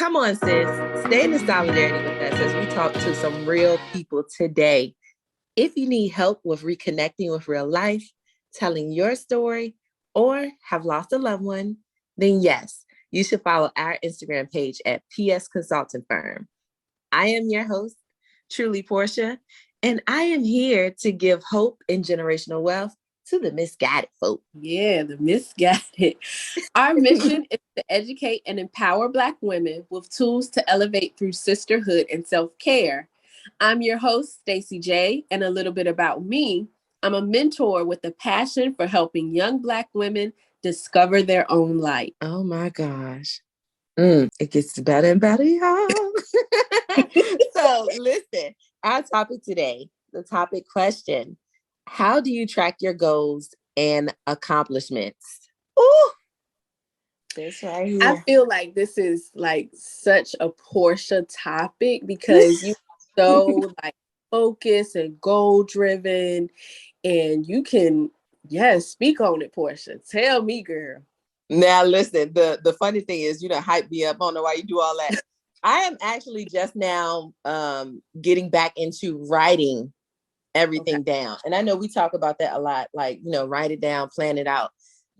Come on, sis. Stay in the solidarity with us as we talk to some real people today. If you need help with reconnecting with real life, telling your story, or have lost a loved one, then yes, you should follow our Instagram page at PS Consulting Firm. I am your host, truly Porsha, and I am here to give hope and generational wealth to the misguided folk. Yeah, the misguided. Our mission is to educate and empower Black women with tools to elevate through sisterhood and self-care. I'm your host, Stacy J, and a little bit about me. I'm a mentor with a passion for helping young Black women discover their own light. Oh my gosh. It gets better and better, y'all. So listen, our topic today, the topic question, how do you track your goals and accomplishments? Ooh, this right here. I feel like this is like such a Porsha topic because you so like focused and goal driven, and you can speak on it, Porsha. Tell me, girl. Now listen, the funny thing is you done hype me up. I don't know why you do all that. I am actually just now getting back into writing everything down. And I know we talk about that a lot, like, write it down, plan it out.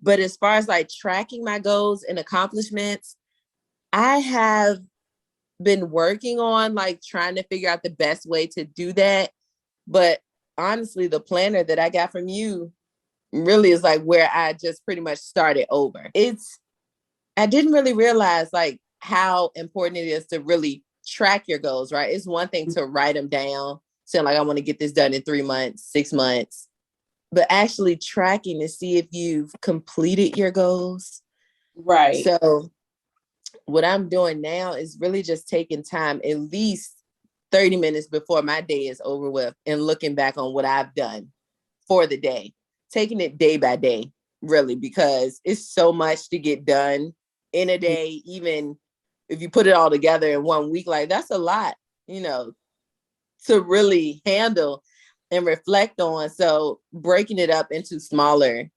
But as far as like tracking my goals and accomplishments, I have been working on like trying to figure out the best way to do that. But honestly, the planner that I got from you really is like where I just pretty much started over. I didn't really realize like how important it is to really track your goals, right? It's one thing to write them down, saying like, I want to get this done in 3 months, 6 months, but actually tracking to see if you've completed your goals. Right. So what I'm doing now is really just taking time, at least 30 minutes before my day is over with, and looking back on what I've done for the day, taking it day by day, really, because it's so much to get done in a day. Even if you put it all together in 1 week, like that's a lot, to really handle and reflect on. So breaking it up into smaller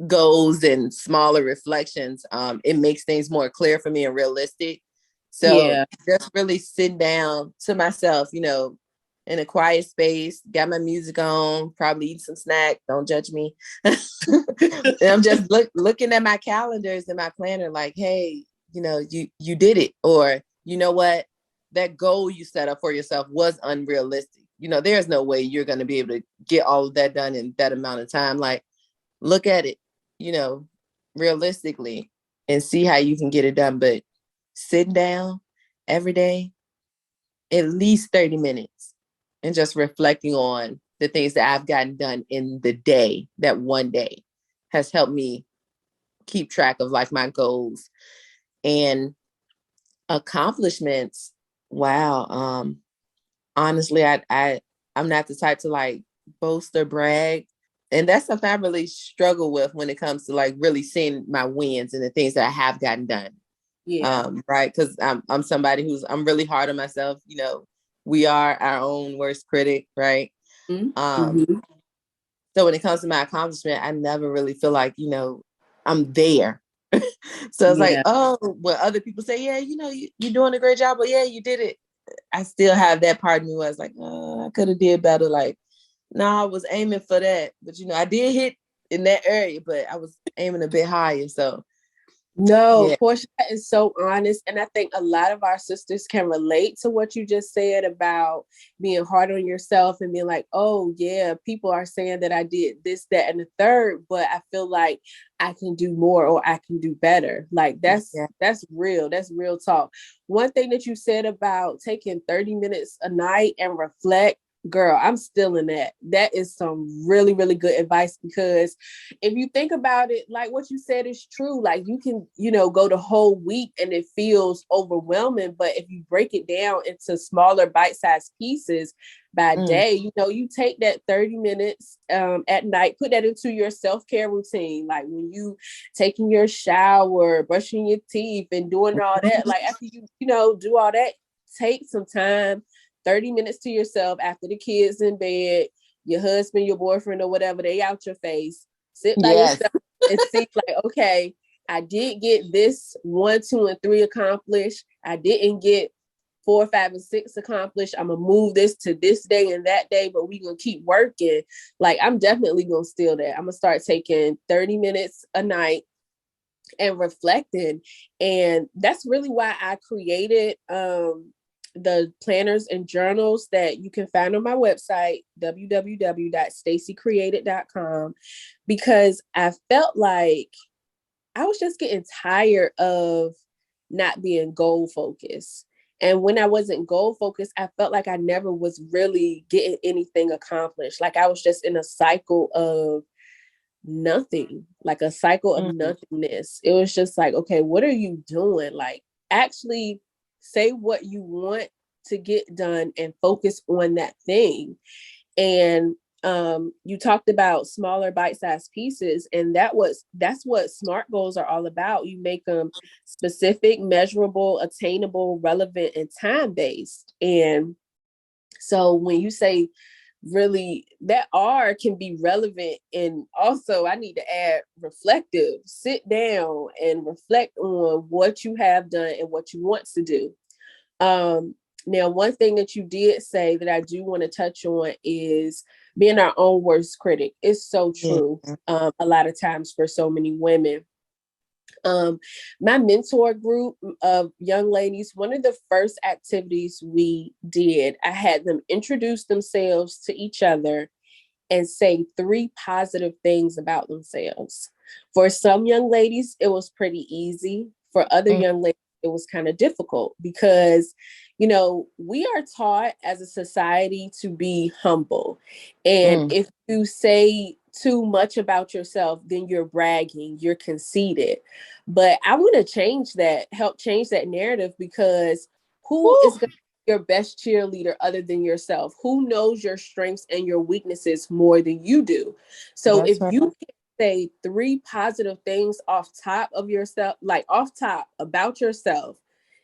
goals and smaller reflections, it makes things more clear for me and realistic. So just really sitting down to myself, in a quiet space, got my music on, probably eat some snack. Don't judge me. And I'm just looking at my calendars and my planner like, hey, you did it. Or, you know what? That goal you set up for yourself was unrealistic. There's no way you're going to be able to get all of that done in that amount of time. Like, look at it, realistically, and see how you can get it done. But sitting down every day, at least 30 minutes, and just reflecting on the things that I've gotten done in the day, that one day, has helped me keep track of like my goals and accomplishments. Wow. Honestly, I'm not the type to like boast or brag. And that's something I really struggle with when it comes to like really seeing my wins and the things that I have gotten done. Yeah. Right. Because I'm somebody I'm really hard on myself. We are our own worst critic, right? Mm-hmm. So when it comes to my accomplishment, I never really feel like, I'm there. So it's like, oh, when other people say, yeah, you're doing a great job, but yeah, you did it. I still have that part of me where I was like, oh, I could have did better. Like, no, I was aiming for that. But, I did hit in that area, but I was aiming a bit higher. So, no, Porsha is so honest. And I think a lot of our sisters can relate to what you just said about being hard on yourself and being like, oh, yeah, people are saying that I did this, that, and the third, but I feel like I can do more or I can do better. Like that's real. That's real talk. One thing that you said about taking 30 minutes a night and reflect, girl, I'm still in that. That is some really, really good advice, because if you think about it, like what you said is true. Like you can, go the whole week and it feels overwhelming. But if you break it down into smaller bite-sized pieces by day, you take that 30 minutes at night, put that into your self-care routine. Like when you taking your shower, brushing your teeth and doing all that, like after you, do all that, take some time, 30 minutes to yourself after the kids in bed, your husband, your boyfriend or whatever, they out your face, sit by yourself and see like, okay, I did get this 1, 2, and 3 accomplished. I didn't get 4, 5, and 6 accomplished. I'm gonna move this to this day and that day, but we gonna keep working. Like, I'm definitely gonna steal that. I'm gonna start taking 30 minutes a night and reflecting. And that's really why I created the planners and journals that you can find on my website, www.stacycreated.com, because I felt like I was just getting tired of not being goal focused. And when I wasn't goal focused, I felt like I never was really getting anything accomplished. Like, I was just in a cycle of nothing, like a cycle of nothingness. It was just like, okay, what are you doing? Like, actually say what you want to get done and focus on that thing. And you talked about smaller bite-sized pieces, and that's what SMART goals are all about. You make them specific, measurable, attainable, relevant, and time-based. And so when you say really, that R can be relevant, and also I need to add reflective. Sit down and reflect on what you have done and what you want to do. Now, one thing that you did say that I do want to touch on is being our own worst critic. It's so true. A lot of times for so many women. My mentor group of young ladies, one of the first activities we did, I had them introduce themselves to each other and say 3 positive things about themselves. For some young ladies, it was pretty easy. For other young ladies, it was kind of difficult because, you know, we are taught as a society to be humble. And if you say too much about yourself, then you're bragging, you're conceited. But I want to change that, help change that narrative, because who is going to be your best cheerleader other than yourself? Who knows your strengths and your weaknesses more than you do? So if you can say 3 positive things off top of yourself, like off top about yourself,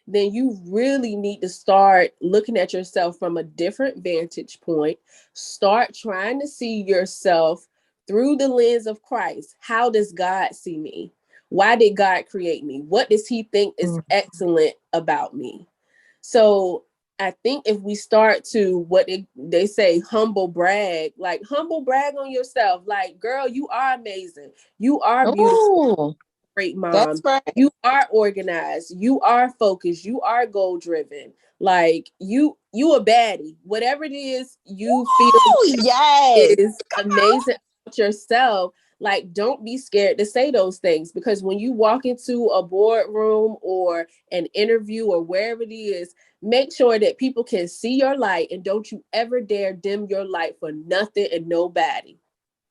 then you really need to start looking at yourself from a different vantage point. Start trying to see yourself through the lens of Christ. How does God see me? Why did God create me? What does he think is excellent about me? So I think if we start to what they say, humble brag, like humble brag on yourself, like, girl, you are amazing. You are beautiful. Great mom. That's right. You are organized. You are focused. You are goal driven. Like, you a baddie. Whatever it is you feel is amazing about yourself. Like, don't be scared to say those things, because when you walk into a boardroom or an interview or wherever it is, make sure that people can see your light, and don't you ever dare dim your light for nothing and nobody.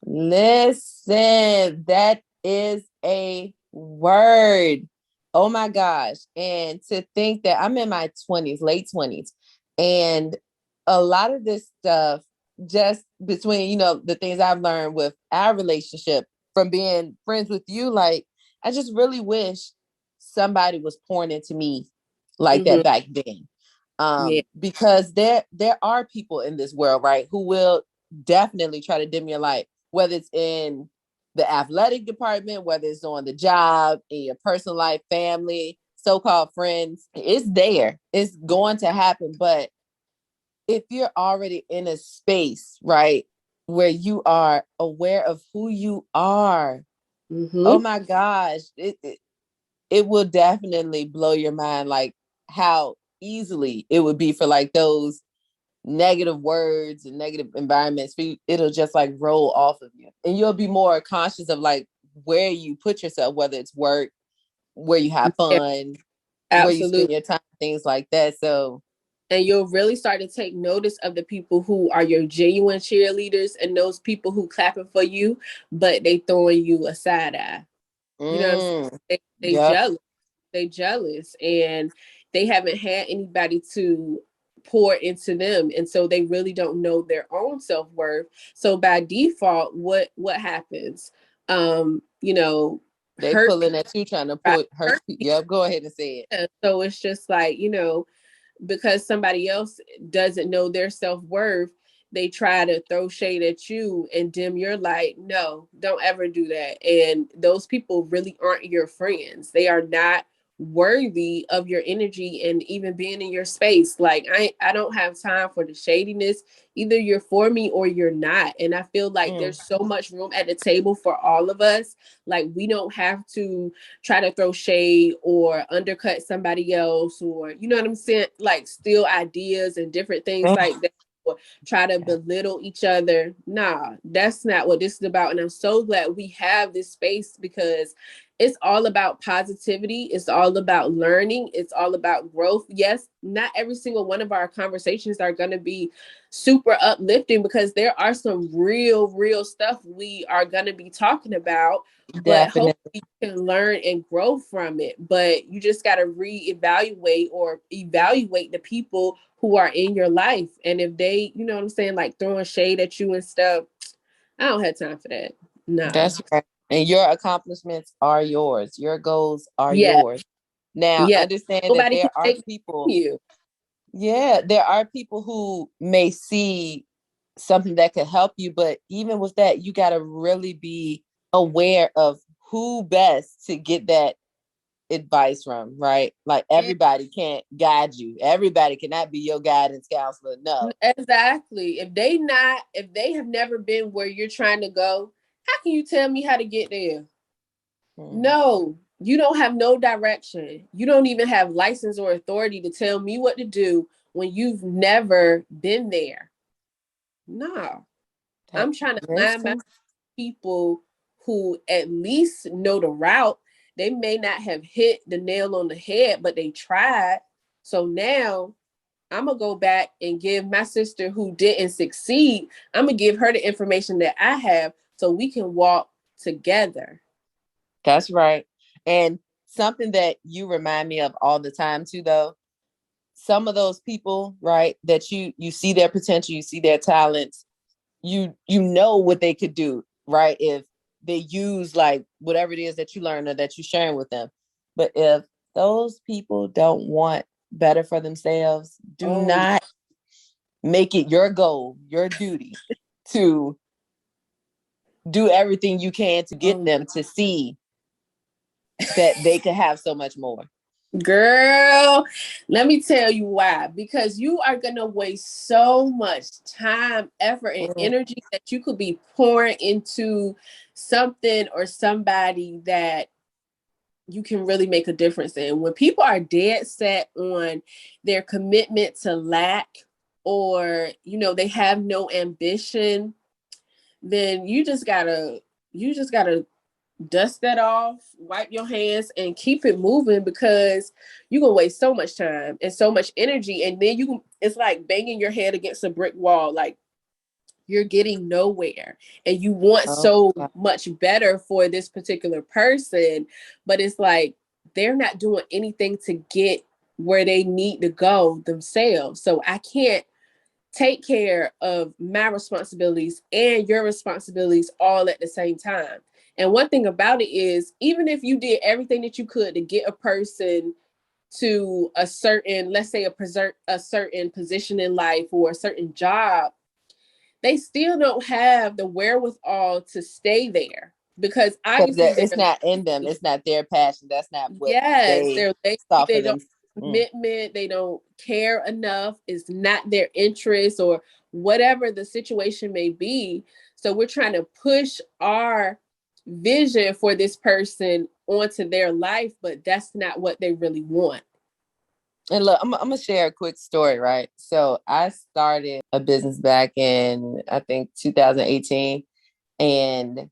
Listen, that is a word. Oh my gosh. And to think that I'm in my 20s, late 20s, and a lot of this stuff, just between, you know, the things I've learned with our relationship from being friends with you, like, I just really wish somebody was pouring into me like that back then. Because there are people in this world, right, who will definitely try to dim your light, whether it's in the athletic department, whether it's on the job, in your personal life, family, so-called friends. It's there. It's going to happen. But if you're already in a space, right, where you are aware of who you are, oh my gosh, it will definitely blow your mind, like how easily it would be for like those negative words and negative environments for you. It'll just like roll off of you, and you'll be more conscious of like where you put yourself, whether it's work, where you have fun, where you spend your time, things like that. So, and you'll really start to take notice of the people who are your genuine cheerleaders, and those people who clapping for you, but they throwing you a side eye. You know what I'm saying? They jealous. They jealous, and they haven't had anybody to pour into them, and so they really don't know their own self-worth. So by default, what happens? You know, they pulling at you, trying to put hurt. Yep, go ahead and say it. So it's just like, you know, because somebody else doesn't know their self-worth, they try to throw shade at you and dim your light. No, don't ever do that. And those people really aren't your friends. They are not worthy of your energy and even being in your space. Like I don't have time for the shadiness. Either you're for me or you're not. And I feel like there's so much room at the table for all of us. Like we don't have to try to throw shade or undercut somebody else, or you know what I'm saying, like steal ideas and different things like that, or try to belittle each other. Nah, that's not what this is about. And I'm so glad we have this space, because it's all about positivity. It's all about learning. It's all about growth. Yes, not every single one of our conversations are going to be super uplifting, because there are some real stuff we are going to be talking about, but hopefully you can learn and grow from it. But you just got to reevaluate or evaluate the people who are in your life. And if they, you know what I'm saying, like throwing shade at you and stuff, I don't have time for that. No. That's right. And your accomplishments are yours. Your goals are Yeah. yours. Now, Yeah. understand that Nobody there can are take people. you. Yeah, there are people who may see something that could help you, but even with that, you got to really be aware of who best to get that advice from, right? Like everybody can't guide you. Everybody cannot be your guidance counselor. No. Exactly. If they have never been where you're trying to go, how can you tell me how to get there? No, you don't have no direction. You don't even have license or authority to tell me what to do when you've never been there. No. I'm trying to find my people who at least know the route. They may not have hit the nail on the head, but they tried. So now I'm going to go back and give my sister who didn't succeed, I'm going to give her the information that I have so we can walk together. That's right. And something that you remind me of all the time too, though, some of those people, right, that you see their potential, you see their talents, you know what they could do, right? If they use like whatever it is that you learn or that you're sharing with them. But if those people don't want better for themselves, do not make it your goal, your duty to do everything you can to get them to see that they could have so much more. Girl, let me tell you why. Because you are going to waste so much time, effort, and energy that you could be pouring into something or somebody that you can really make a difference in. When people are dead set on their commitment to lack, or, you know, they have no ambition, then you just gotta dust that off, wipe your hands, and keep it moving, because you're gonna waste so much time and so much energy, and then it's like banging your head against a brick wall. Like you're getting nowhere, and you want so much better for this particular person, but it's like they're not doing anything to get where they need to go themselves. So I can't take care of my responsibilities and your responsibilities all at the same time. And one thing about it is, even if you did everything that you could to get a person to a certain, let's say a certain position in life or a certain job, they still don't have the wherewithal to stay there, because obviously it's not in them. It's not their passion. That's not what they saw for them. Commitment, they don't care enough, it's not their interest, or whatever the situation may be. So we're trying to push our vision for this person onto their life, but that's not what they really want. And look, I'm gonna share a quick story, right? So I started a business back in, I think, 2018, and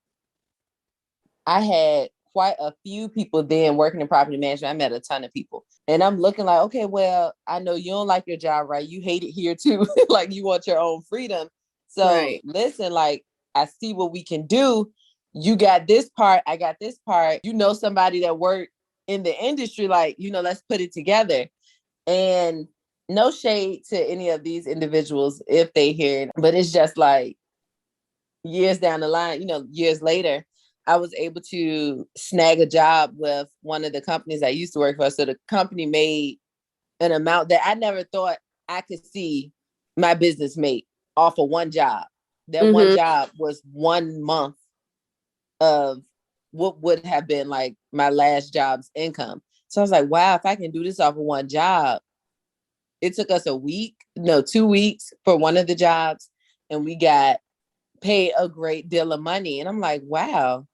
I had quite a few people then working in property management. I met a ton of people, and I'm looking like, okay, well, I know you don't like your job, right? You hate it here too. Like you want your own freedom. So listen, like I see what we can do. You got this part, I got this part. You know somebody that worked in the industry, like, you know, let's put it together. And no shade to any of these individuals if they hear it, but it's just like years down the line, you know, years later, I was able to snag a job with one of the companies I used to work for. So the company made an amount that I never thought I could see my business make. off of one job. That one job was 1 month of what would have been like my last job's income. So I was like, wow, if I can do this off of one job. It took us 2 weeks for one of the jobs, and we got paid a great deal of money. And I'm like, wow,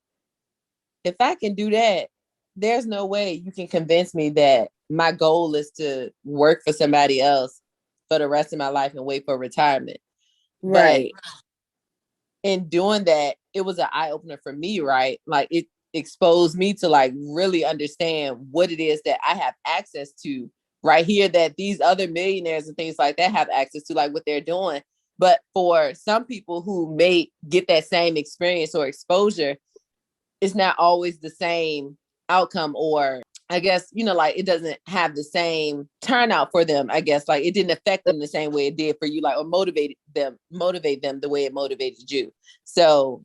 if I can do that, there's no way you can convince me that my goal is to work for somebody else for the rest of my life and wait for retirement. Right. But in doing that, it was an eye opener for me, right? Like it exposed me to like really understand what it is that I have access to right here that these other millionaires and things like that have access to, like what they're doing. But for some people who may get that same experience or exposure, it's not always the same outcome, or I guess, like it doesn't have the same turnout for them. I guess like it didn't affect them the same way it did for you, like, or motivate them the way it motivated you. So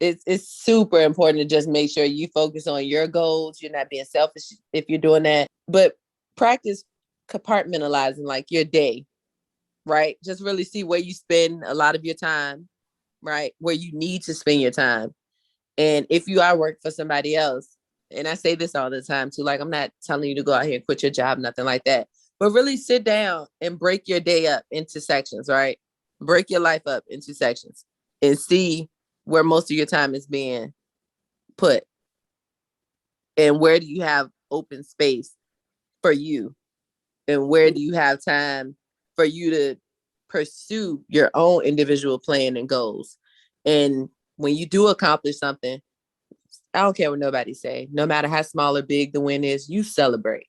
it's super important to just make sure you focus on your goals. You're not being selfish if you're doing that, but practice compartmentalizing like your day, right? Just really see where you spend a lot of your time, right? Where you need to spend your time. And if you are working for somebody else, and I say this all the time too, like I'm not telling you to go out here and quit your job, nothing like that, but really sit down and break your day up into sections, right? Break your life up into sections and see where most of your time is being put, and where do you have open space for you, and where do you have time for you to pursue your own individual plan and goals. And when you do accomplish something, I don't care what nobody say, no matter how small or big the win is, you celebrate.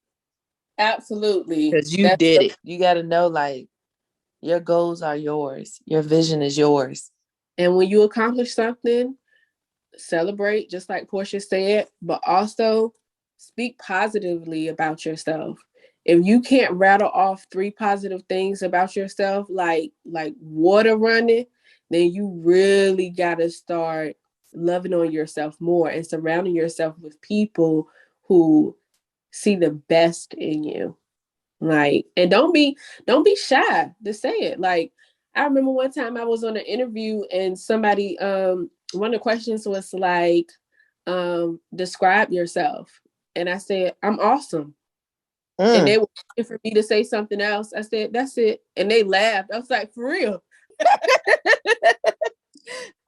Absolutely. Because you did it. You got to know, like, your goals are yours. Your vision is yours. And when you accomplish something, celebrate, just like Porsha said, but also speak positively about yourself. If you can't rattle off 3 positive things about yourself, like water running, then you really got to start loving on yourself more and surrounding yourself with people who see the best in you. Like, and don't be shy to say it. Like, I remember one time I was on an interview and somebody, one of the questions was like, describe yourself. And I said, I'm awesome. And they were waiting for me to say something else. I said, that's it. And they laughed. I was like, for real.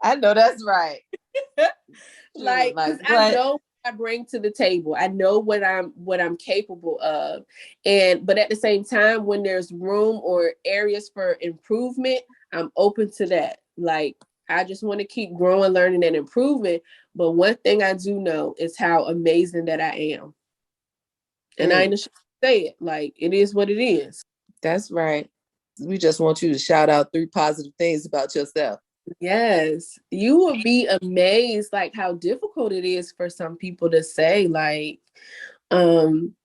I know that's right. Like, I know what I bring to the table. I know what I'm capable of. But at the same time, when there's room or areas for improvement, I'm open to that. Like, I just want to keep growing, learning, and improving. But one thing I do know is how amazing that I am. And I ain't ashamed to say it. Like, it is what it is. That's right. We just want you to shout out 3 positive things about yourself. Yes. You will be amazed, like, how difficult it is for some people to say. Like, one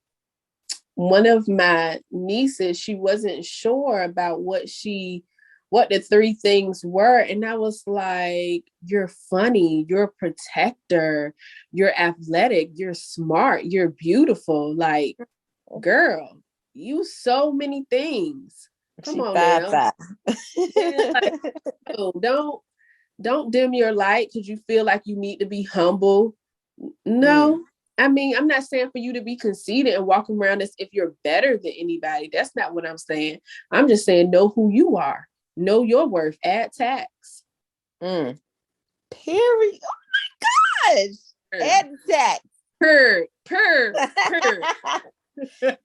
of my nieces, she wasn't sure about what the 3 things were. And I was like, you're funny, you're a protector, you're athletic, you're smart, you're beautiful. Like, girl, you so many things. Come on now. Like, don't dim your light because you feel like you need to be humble. No. I mean, I'm not saying for you to be conceited and walk around as if you're better than anybody. That's not what I'm saying. I'm just saying, know who you are. Know your worth. Add tax. Period. Oh my gosh. Add tax. Per.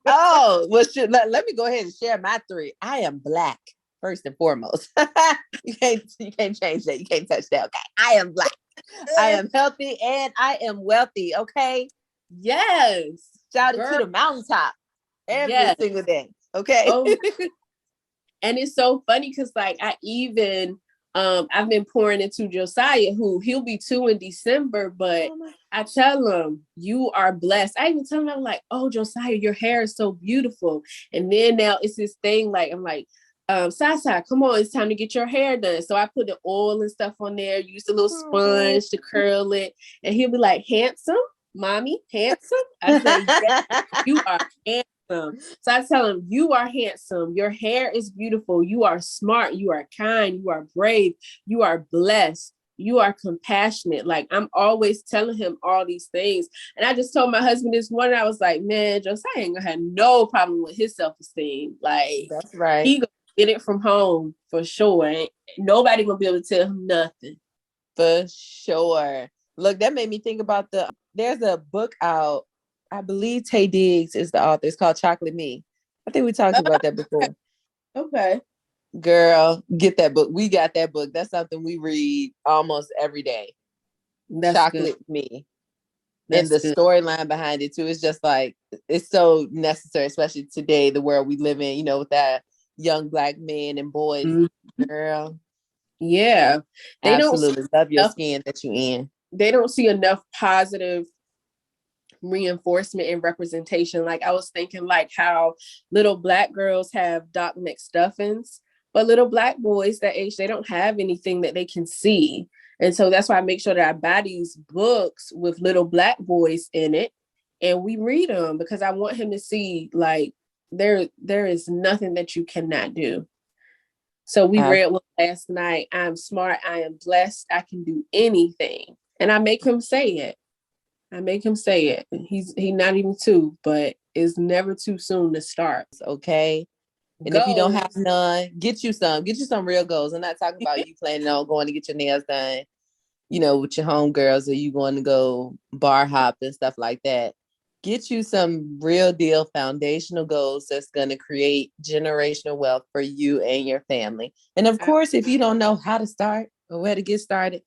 Oh, well, let me go ahead and share my 3. I am Black, first and foremost. You can't change that. You can't touch that. Okay. I am Black. I am healthy and I am wealthy. Okay. Yes. Shout it to the mountaintop every single day. Okay. Oh. And it's so funny because, like, I even I've been pouring into Josiah, who he'll be 2 in December, but I tell him, you are blessed. I even tell him, I'm like, oh, Josiah, your hair is so beautiful. And then now it's this thing, like, I'm like, Sasa, come on, it's time to get your hair done. So I put the oil and stuff on there, use a little sponge to curl it. And he'll be like, handsome, mommy, handsome. I say, yes, you are handsome. handsome. So I tell him, you are handsome. Your hair is beautiful. You are smart. You are kind. You are brave. You are blessed. You are compassionate. Like, I'm always telling him all these things. And I just told my husband this morning, I was like, man, Josiah ain't gonna have no problem with his self-esteem. Like, that's right. He gonna get it from home for sure. Ain't nobody gonna be able to tell him nothing. For sure. Look, that made me think about there's a book out. I believe Tay Diggs is the author. It's called Chocolate Me. I think we talked about that before. Okay. Girl, get that book. We got that book. That's something we read almost every day. That's Chocolate good. Me. That's and the storyline behind it too. It's just like, it's so necessary, especially today, the world we live in, with that young Black men and boys. Mm-hmm. Girl. Yeah. They absolutely love your skin that you in. They don't see enough positive reinforcement and representation. Like, I was thinking, like, how little Black girls have Doc McStuffins, but little Black boys that age, they don't have anything that they can see. And so that's why I make sure that I buy these books with little Black boys in it and we read them, because I want him to see, like, there is nothing that you cannot do. So we read one last night. I'm smart. I am blessed. I can do anything. And I make him say it. He's not even 2, but it's never too soon to start. Okay. And goals. If you don't have none, get you some real goals. I'm not talking about you planning on going to get your nails done, with your homegirls, or you going to go bar hop and stuff like that. Get you some real deal foundational goals that's going to create generational wealth for you and your family. And of course, if you don't know how to start or where to get started,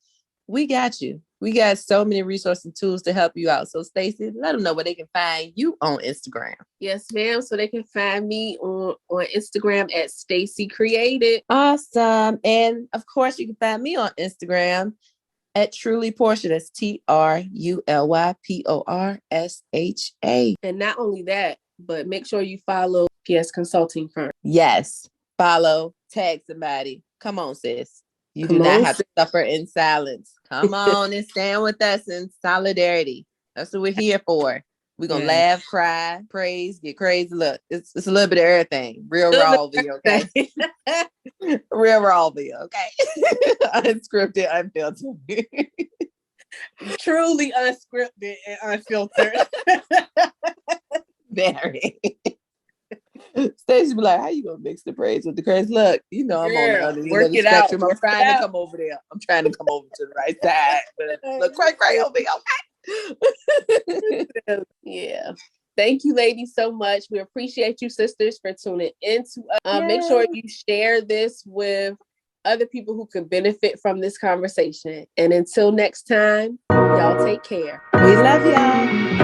we got you. We got so many resources and tools to help you out. So Stacy, let them know where they can find you on Instagram. Yes, ma'am. So they can find me on Instagram at Stacy Created. Awesome. And of course, you can find me on Instagram at Truly Porsha. That's TRULYPORSHA. And not only that, but make sure you follow PS Consulting Firm. Yes. Follow, tag somebody. Come on, sis. You do not have to suffer in silence. Come on and stand with us in solidarity. That's what we're here for. We're going to laugh, cry, praise, get crazy. Look, it's a little bit of everything. Real rawville, okay? Real rawville, okay? Unscripted, unfiltered. Truly unscripted and unfiltered. Very. Stacy be like, how you gonna mix the praise with the crazy? Look, I'm on the other end of the spectrum. I'm trying to come over there. I'm trying to come over to the right side. Look, cray over here, okay? Yeah. Thank you, ladies, so much. We appreciate you, sisters, for tuning into us. Make sure you share this with other people who could benefit from this conversation. And until next time, y'all take care. We love y'all.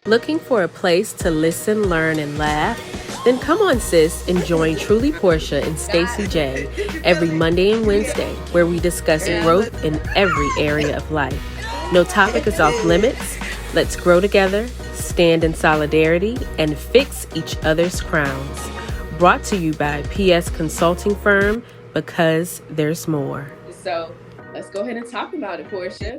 Looking for a place to listen, learn, and laugh? Then come on, sis, and join Truly Porsha and Stacy J every Monday and Wednesday, where we discuss growth in every area of life. No topic is off limits. Let's grow together, stand in solidarity, and fix each other's crowns. Brought to you by PS Consulting Firm, because there's more. So let's go ahead and talk about it, Porsha.